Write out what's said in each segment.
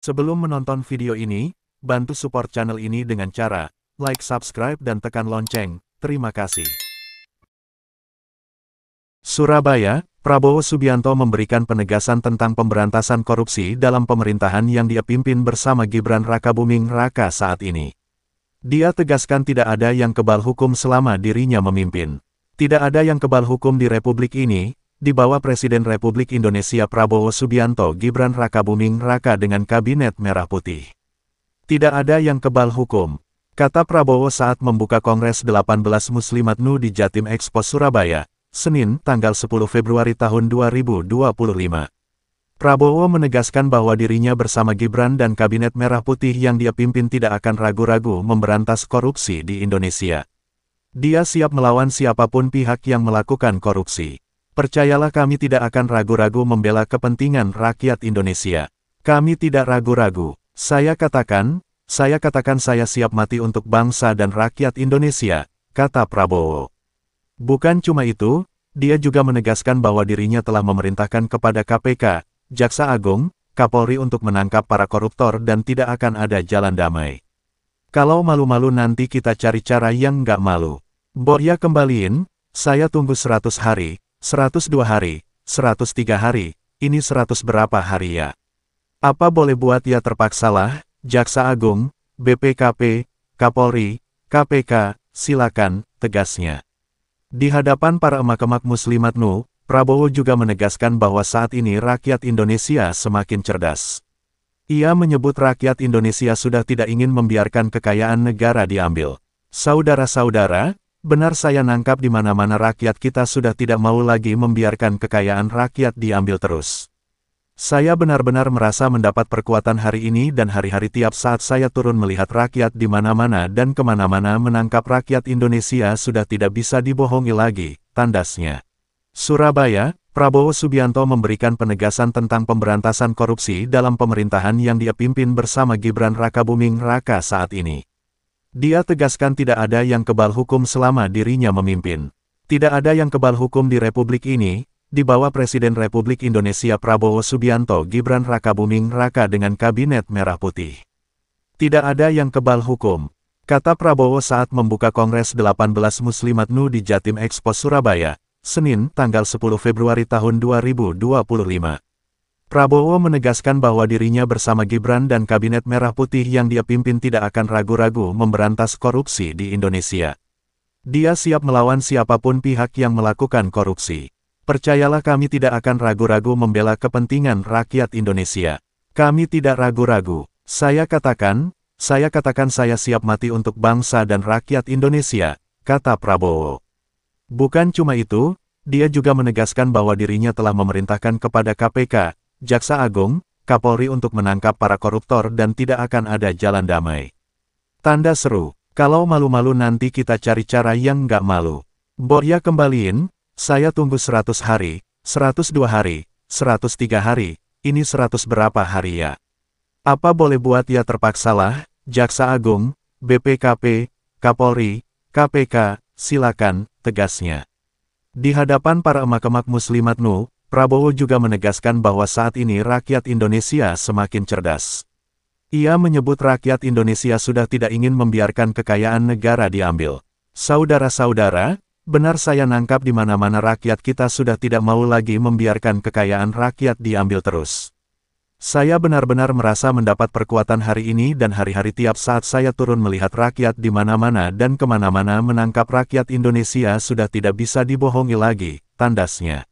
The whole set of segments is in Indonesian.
Sebelum menonton video ini, bantu support channel ini dengan cara like, subscribe, dan tekan lonceng. Terima kasih. Surabaya, Prabowo Subianto memberikan penegasan tentang pemberantasan korupsi dalam pemerintahan yang dia pimpin bersama Gibran Rakabuming Raka saat ini. Dia tegaskan tidak ada yang kebal hukum selama dirinya memimpin. Tidak ada yang kebal hukum di Republik ini, di bawah Presiden Republik Indonesia Prabowo Subianto Gibran Rakabuming Raka dengan Kabinet Merah Putih. Tidak ada yang kebal hukum, kata Prabowo saat membuka Kongres 18 Muslimat NU di Jatim Expo Surabaya, Senin, tanggal 10 Februari tahun 2025. Prabowo menegaskan bahwa dirinya bersama Gibran dan Kabinet Merah Putih yang dia pimpin tidak akan ragu-ragu memberantas korupsi di Indonesia. Dia siap melawan siapapun pihak yang melakukan korupsi. Percayalah, kami tidak akan ragu-ragu membela kepentingan rakyat Indonesia. Kami tidak ragu-ragu. Saya katakan saya siap mati untuk bangsa dan rakyat Indonesia, kata Prabowo. Bukan cuma itu, dia juga menegaskan bahwa dirinya telah memerintahkan kepada KPK, Jaksa Agung, Kapolri untuk menangkap para koruptor dan tidak akan ada jalan damai. Kalau malu-malu nanti kita cari cara yang nggak malu. Borya kembaliin, saya tunggu 100 hari, 102 hari, 103 hari, ini 100 berapa hari ya? Apa boleh buat ya, terpaksalah, Jaksa Agung, BPKP, Kapolri, KPK, silakan, tegasnya. Di hadapan para emak-emak Muslimat NU, Prabowo juga menegaskan bahwa saat ini rakyat Indonesia semakin cerdas. Ia menyebut rakyat Indonesia sudah tidak ingin membiarkan kekayaan negara diambil. Saudara-saudara, benar saya nangkap di mana-mana rakyat kita sudah tidak mau lagi membiarkan kekayaan rakyat diambil terus. Saya benar-benar merasa mendapat perkuatan hari ini dan hari-hari tiap saat saya turun melihat rakyat di mana-mana dan kemana-mana menangkap rakyat Indonesia sudah tidak bisa dibohongi lagi, tandasnya. Surabaya, Prabowo Subianto memberikan penegasan tentang pemberantasan korupsi dalam pemerintahan yang dia pimpin bersama Gibran Rakabuming Raka saat ini. Dia tegaskan tidak ada yang kebal hukum selama dirinya memimpin. Tidak ada yang kebal hukum di Republik ini, di bawah Presiden Republik Indonesia Prabowo Subianto Gibran Rakabuming Raka dengan Kabinet Merah Putih. Tidak ada yang kebal hukum, kata Prabowo saat membuka Kongres 18 Muslimat NU di Jatim Expo Surabaya, Senin, tanggal 10 Februari tahun 2025. Prabowo menegaskan bahwa dirinya bersama Gibran dan Kabinet Merah Putih yang dia pimpin tidak akan ragu-ragu memberantas korupsi di Indonesia. Dia siap melawan siapapun pihak yang melakukan korupsi. Percayalah, kami tidak akan ragu-ragu membela kepentingan rakyat Indonesia. Kami tidak ragu-ragu. Saya katakan saya siap mati untuk bangsa dan rakyat Indonesia, kata Prabowo. Bukan cuma itu, dia juga menegaskan bahwa dirinya telah memerintahkan kepada KPK, Jaksa Agung, Kapolri untuk menangkap para koruptor dan tidak akan ada jalan damai. Tanda seru, kalau malu-malu nanti kita cari cara yang nggak malu. Borya kembaliin, saya tunggu 100 hari, 102 hari, 103 hari, ini 100 berapa hari ya? Apa boleh buat ya, terpaksalah, Jaksa Agung, BPKP, Kapolri, KPK, silakan, tegasnya. Di hadapan para emak-emak Muslimat NU, Prabowo juga menegaskan bahwa saat ini rakyat Indonesia semakin cerdas. Ia menyebut rakyat Indonesia sudah tidak ingin membiarkan kekayaan negara diambil. Saudara-saudara, benar saya nangkap di mana-mana rakyat kita sudah tidak mau lagi membiarkan kekayaan rakyat diambil terus. Saya benar-benar merasa mendapat perkuatan hari ini dan hari-hari tiap saat saya turun melihat rakyat di mana-mana dan kemana-mana menangkap rakyat Indonesia sudah tidak bisa dibohongi lagi, tandasnya.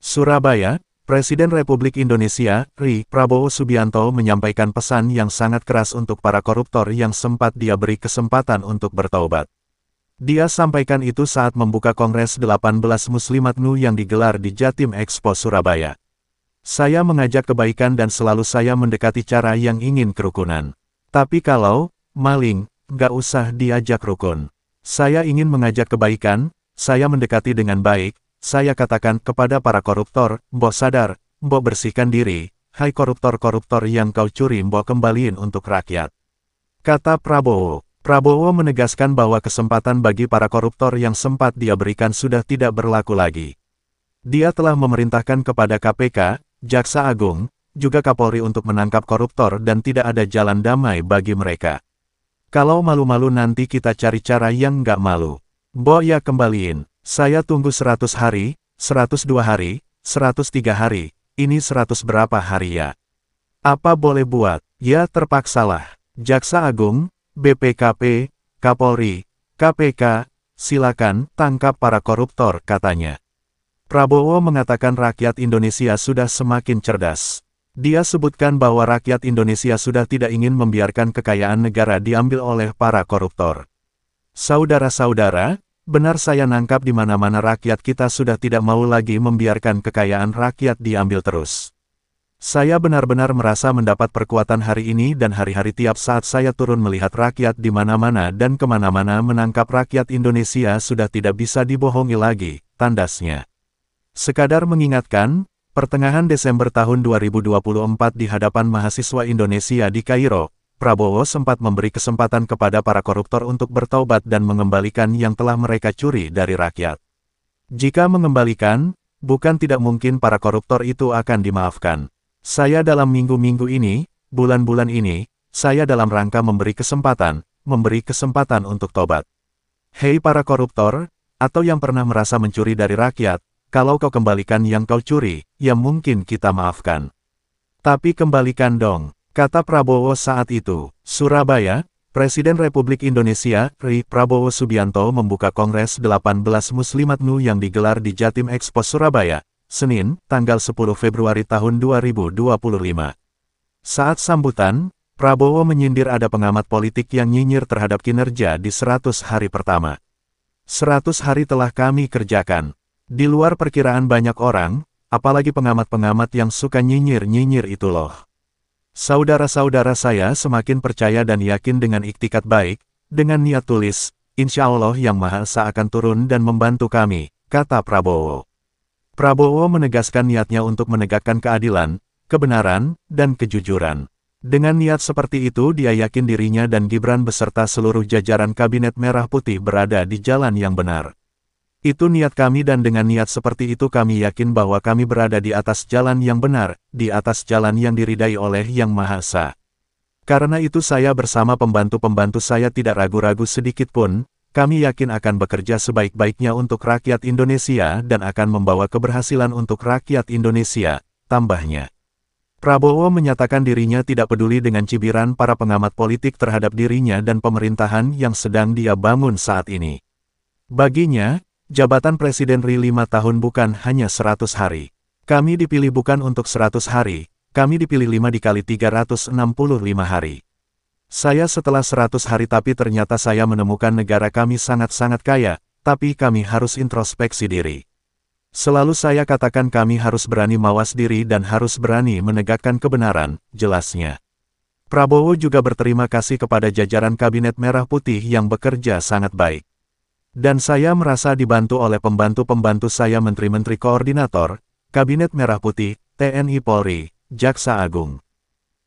Surabaya, Presiden Republik Indonesia, RI, Prabowo Subianto menyampaikan pesan yang sangat keras untuk para koruptor yang sempat dia beri kesempatan untuk bertaubat. Dia sampaikan itu saat membuka Kongres 18 Muslimat NU yang digelar di Jatim Expo Surabaya. Saya mengajak kebaikan dan selalu saya mendekati cara yang ingin kerukunan. Tapi kalau maling, nggak usah diajak rukun. Saya ingin mengajak kebaikan, saya mendekati dengan baik, saya katakan kepada para koruptor, mbok sadar, mbok bersihkan diri, hai koruptor-koruptor yang kau curi mbok kembaliin untuk rakyat. Kata Prabowo. Prabowo menegaskan bahwa kesempatan bagi para koruptor yang sempat dia berikan sudah tidak berlaku lagi. Dia telah memerintahkan kepada KPK, Jaksa Agung, juga Kapolri untuk menangkap koruptor dan tidak ada jalan damai bagi mereka. Kalau malu-malu nanti kita cari cara yang nggak malu. Mbok ya kembaliin, saya tunggu 100 hari, 102 hari, 103 hari, ini 100 berapa hari ya? Apa boleh buat? Ya terpaksalah. Jaksa Agung, BPKP, Kapolri, KPK, silakan tangkap para koruptor, katanya. Prabowo mengatakan rakyat Indonesia sudah semakin cerdas. Dia sebutkan bahwa rakyat Indonesia sudah tidak ingin membiarkan kekayaan negara diambil oleh para koruptor. Saudara-saudara, benar saya nangkap di mana-mana rakyat kita sudah tidak mau lagi membiarkan kekayaan rakyat diambil terus. Saya benar-benar merasa mendapat perkuatan hari ini dan hari-hari tiap saat saya turun melihat rakyat di mana-mana dan kemana-mana menangkap rakyat Indonesia sudah tidak bisa dibohongi lagi, tandasnya. Sekadar mengingatkan, pertengahan Desember tahun 2024 di hadapan mahasiswa Indonesia di Kairo, Prabowo sempat memberi kesempatan kepada para koruptor untuk bertaubat dan mengembalikan yang telah mereka curi dari rakyat. Jika mengembalikan, bukan tidak mungkin para koruptor itu akan dimaafkan. Saya dalam minggu-minggu ini, bulan-bulan ini, saya dalam rangka memberi kesempatan untuk tobat. Hei para koruptor, atau yang pernah merasa mencuri dari rakyat, kalau kau kembalikan yang kau curi, ya mungkin kita maafkan. Tapi kembalikan dong, kata Prabowo saat itu. Surabaya, Presiden Republik Indonesia, Prabowo Subianto membuka Kongres 18 Muslimat NU yang digelar di Jatim Expo Surabaya, Senin, tanggal 10 Februari tahun 2025. Saat sambutan, Prabowo menyindir ada pengamat politik yang nyinyir terhadap kinerja di 100 hari pertama. 100 hari telah kami kerjakan. Di luar perkiraan banyak orang, apalagi pengamat-pengamat yang suka nyinyir-nyinyir itu loh. Saudara-saudara saya semakin percaya dan yakin dengan iktikat baik, dengan niat tulis, insya Allah Yang Maha Esa akan turun dan membantu kami, kata Prabowo. Prabowo menegaskan niatnya untuk menegakkan keadilan, kebenaran, dan kejujuran. Dengan niat seperti itu dia yakin dirinya dan Gibran beserta seluruh jajaran Kabinet Merah Putih berada di jalan yang benar. Itu niat kami dan dengan niat seperti itu kami yakin bahwa kami berada di atas jalan yang benar, di atas jalan yang diridai oleh Yang Maha Esa. Karena itu saya bersama pembantu-pembantu saya tidak ragu-ragu sedikit pun, kami yakin akan bekerja sebaik-baiknya untuk rakyat Indonesia dan akan membawa keberhasilan untuk rakyat Indonesia, tambahnya. Prabowo menyatakan dirinya tidak peduli dengan cibiran para pengamat politik terhadap dirinya dan pemerintahan yang sedang dia bangun saat ini. Baginya, jabatan Presiden RI 5 tahun bukan hanya 100 hari. Kami dipilih bukan untuk 100 hari, kami dipilih 5 dikali 365 hari. Saya setelah 100 hari tapi ternyata saya menemukan negara kami sangat-sangat kaya, tapi kami harus introspeksi diri. Selalu saya katakan kami harus berani mawas diri dan harus berani menegakkan kebenaran, jelasnya. Prabowo juga berterima kasih kepada jajaran Kabinet Merah Putih yang bekerja sangat baik. Dan saya merasa dibantu oleh pembantu-pembantu saya menteri-menteri koordinator, Kabinet Merah Putih, TNI Polri, Jaksa Agung.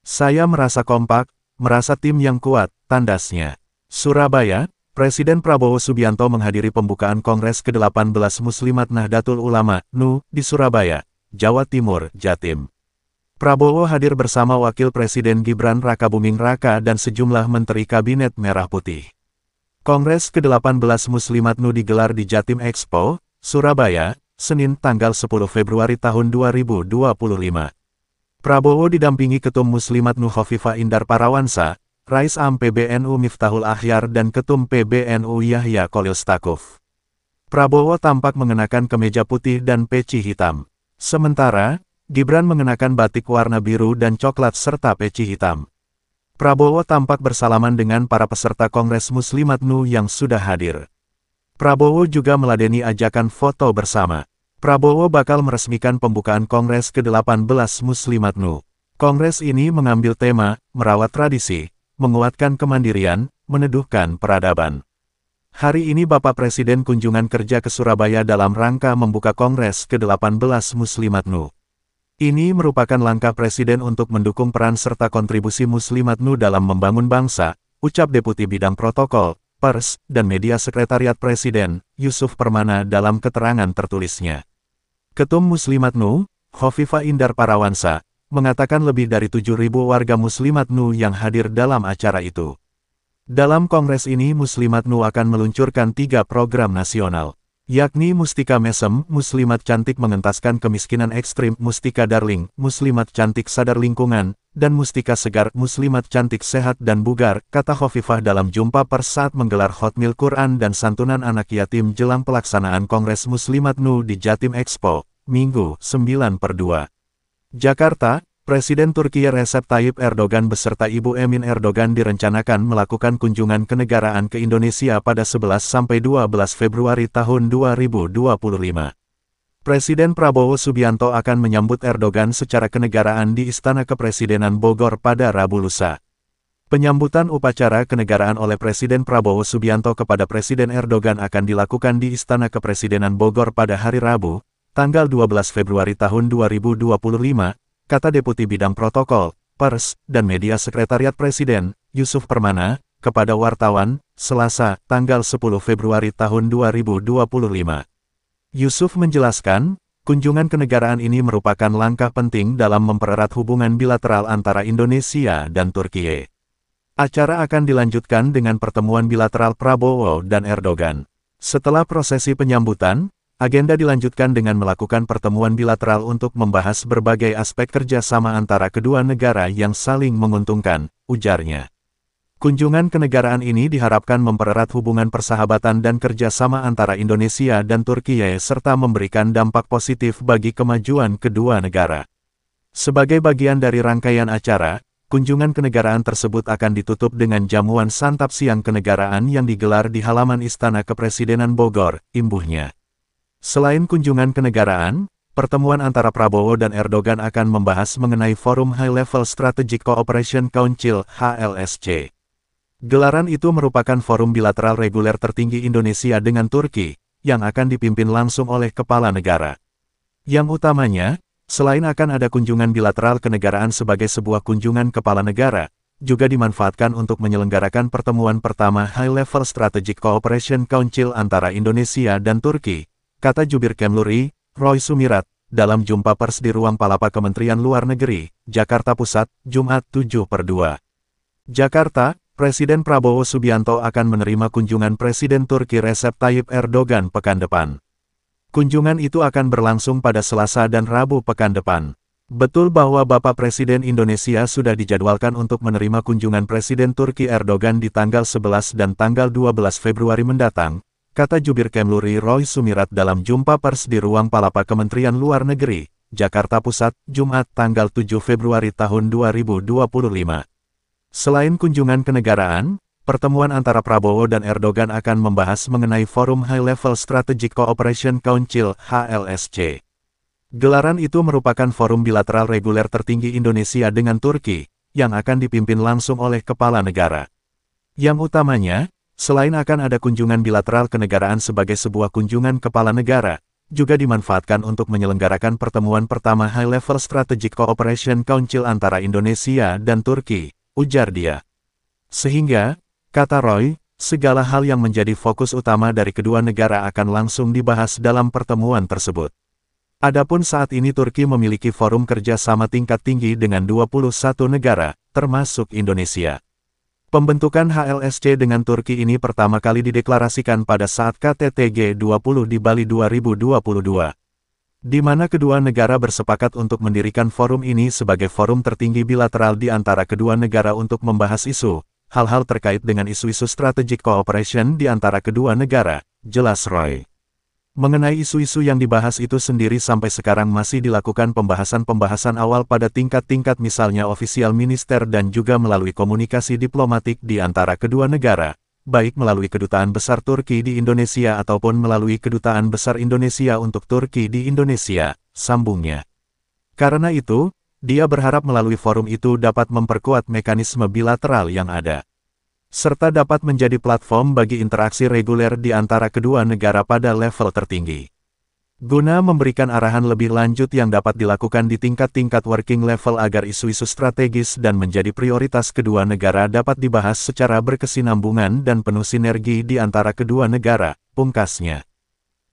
Saya merasa kompak, merasa tim yang kuat, tandasnya. Surabaya, Presiden Prabowo Subianto menghadiri pembukaan Kongres ke-18 Muslimat Nahdlatul Ulama, NU, di Surabaya, Jawa Timur, Jatim. Prabowo hadir bersama Wakil Presiden Gibran Rakabuming Raka dan sejumlah Menteri Kabinet Merah Putih. Kongres ke-18 Muslimat NU digelar di Jatim Expo, Surabaya, Senin tanggal 10 Februari tahun 2025. Prabowo didampingi Ketum Muslimat NU Khofifah Indar Parawansa, Rais Am PBNU Miftahul Akhyar dan Ketum PBNU Yahya Khalil Stakuf. Prabowo tampak mengenakan kemeja putih dan peci hitam. Sementara, Gibran mengenakan batik warna biru dan coklat serta peci hitam. Prabowo tampak bersalaman dengan para peserta Kongres Muslimat NU yang sudah hadir. Prabowo juga meladeni ajakan foto bersama. Prabowo bakal meresmikan pembukaan Kongres ke-18 Muslimat NU. Kongres ini mengambil tema, merawat tradisi, menguatkan kemandirian, meneduhkan peradaban. Hari ini Bapak Presiden kunjungan kerja ke Surabaya dalam rangka membuka Kongres ke-18 Muslimat NU. Ini merupakan langkah Presiden untuk mendukung peran serta kontribusi Muslimat NU dalam membangun bangsa, ucap Deputi Bidang Protokol, Pers, dan Media Sekretariat Presiden, Yusuf Permana dalam keterangan tertulisnya. Ketum Muslimat NU, Khofifah Indar Parawansa, mengatakan lebih dari 7.000 warga Muslimat NU yang hadir dalam acara itu. Dalam kongres ini Muslimat NU akan meluncurkan 3 program nasional, yakni Mustika Mesem, Muslimat Cantik Mengentaskan Kemiskinan Ekstrim, Mustika Darling, Muslimat Cantik Sadar Lingkungan, dan Mustika Segar, Muslimat Cantik Sehat dan Bugar, kata Khofifah dalam jumpa pers saat menggelar Khatmil Quran dan santunan anak yatim jelang pelaksanaan Kongres Muslimat NU di Jatim Expo, Minggu, 9/2. Jakarta, Presiden Turki Recep Tayyip Erdogan beserta Ibu Emin Erdogan direncanakan melakukan kunjungan kenegaraan ke Indonesia pada 11–12 Februari tahun 2025. Presiden Prabowo Subianto akan menyambut Erdogan secara kenegaraan di Istana Kepresidenan Bogor pada Rabu lusa. Penyambutan upacara kenegaraan oleh Presiden Prabowo Subianto kepada Presiden Erdogan akan dilakukan di Istana Kepresidenan Bogor pada hari Rabu, tanggal 12 Februari tahun 2025, kata Deputi Bidang Protokol, Pers, dan Media Sekretariat Presiden, Yusuf Permana, kepada wartawan, Selasa, tanggal 10 Februari tahun 2025. Yusuf menjelaskan, kunjungan kenegaraan ini merupakan langkah penting dalam mempererat hubungan bilateral antara Indonesia dan Turki. Acara akan dilanjutkan dengan pertemuan bilateral Prabowo dan Erdogan. Setelah prosesi penyambutan, agenda dilanjutkan dengan melakukan pertemuan bilateral untuk membahas berbagai aspek kerjasama antara kedua negara yang saling menguntungkan, ujarnya. Kunjungan kenegaraan ini diharapkan mempererat hubungan persahabatan dan kerjasama antara Indonesia dan Turki serta memberikan dampak positif bagi kemajuan kedua negara. Sebagai bagian dari rangkaian acara, kunjungan kenegaraan tersebut akan ditutup dengan jamuan santap siang kenegaraan yang digelar di halaman Istana Kepresidenan Bogor, imbuhnya. Selain kunjungan kenegaraan, pertemuan antara Prabowo dan Erdogan akan membahas mengenai Forum High Level Strategic Cooperation Council (HLSC). Gelaran itu merupakan forum bilateral reguler tertinggi Indonesia dengan Turki, yang akan dipimpin langsung oleh kepala negara. Yang utamanya, selain akan ada kunjungan bilateral kenegaraan sebagai sebuah kunjungan kepala negara, juga dimanfaatkan untuk menyelenggarakan pertemuan pertama High Level Strategic Cooperation Council antara Indonesia dan Turki, kata Jubir Kemluri, Roy Sumirat, dalam jumpa pers di ruang Palapa Kementerian Luar Negeri, Jakarta Pusat, Jumat 7/2. Jakarta, Presiden Prabowo Subianto akan menerima kunjungan Presiden Turki Recep Tayyip Erdogan pekan depan. Kunjungan itu akan berlangsung pada Selasa dan Rabu pekan depan. Betul bahwa Bapak Presiden Indonesia sudah dijadwalkan untuk menerima kunjungan Presiden Turki Erdogan di tanggal 11 dan tanggal 12 Februari mendatang, kata Jubir Kemluri Roy Sumirat dalam jumpa pers di ruang Palapa Kementerian Luar Negeri, Jakarta Pusat, Jumat tanggal 7 Februari tahun 2025. Selain kunjungan kenegaraan, pertemuan antara Prabowo dan Erdogan akan membahas mengenai Forum High Level Strategic Cooperation Council (HLSC). Gelaran itu merupakan forum bilateral reguler tertinggi Indonesia dengan Turki, yang akan dipimpin langsung oleh kepala negara. Yang utamanya, selain akan ada kunjungan bilateral kenegaraan sebagai sebuah kunjungan kepala negara, juga dimanfaatkan untuk menyelenggarakan pertemuan pertama High Level Strategic Cooperation Council antara Indonesia dan Turki, ujar dia. Sehingga, kata Roy, segala hal yang menjadi fokus utama dari kedua negara akan langsung dibahas dalam pertemuan tersebut. Adapun saat ini Turki memiliki forum kerjasama tingkat tinggi dengan 21 negara, termasuk Indonesia. Pembentukan HLSC dengan Turki ini pertama kali dideklarasikan pada saat KTT G20 di Bali 2022, di mana kedua negara bersepakat untuk mendirikan forum ini sebagai forum tertinggi bilateral di antara kedua negara untuk membahas hal-hal terkait dengan isu-isu strategic cooperation di antara kedua negara, jelas Roy. Mengenai isu-isu yang dibahas itu sendiri sampai sekarang masih dilakukan pembahasan-pembahasan awal pada tingkat-tingkat misalnya ofisial minister dan juga melalui komunikasi diplomatik di antara kedua negara, baik melalui Kedutaan Besar Turki di Indonesia ataupun melalui Kedutaan Besar Indonesia untuk Turki di Indonesia, sambungnya. Karena itu, dia berharap melalui forum itu dapat memperkuat mekanisme bilateral yang ada, serta dapat menjadi platform bagi interaksi reguler di antara kedua negara pada level tertinggi. Guna memberikan arahan lebih lanjut yang dapat dilakukan di tingkat-tingkat working level agar isu-isu strategis dan menjadi prioritas kedua negara dapat dibahas secara berkesinambungan dan penuh sinergi di antara kedua negara, pungkasnya.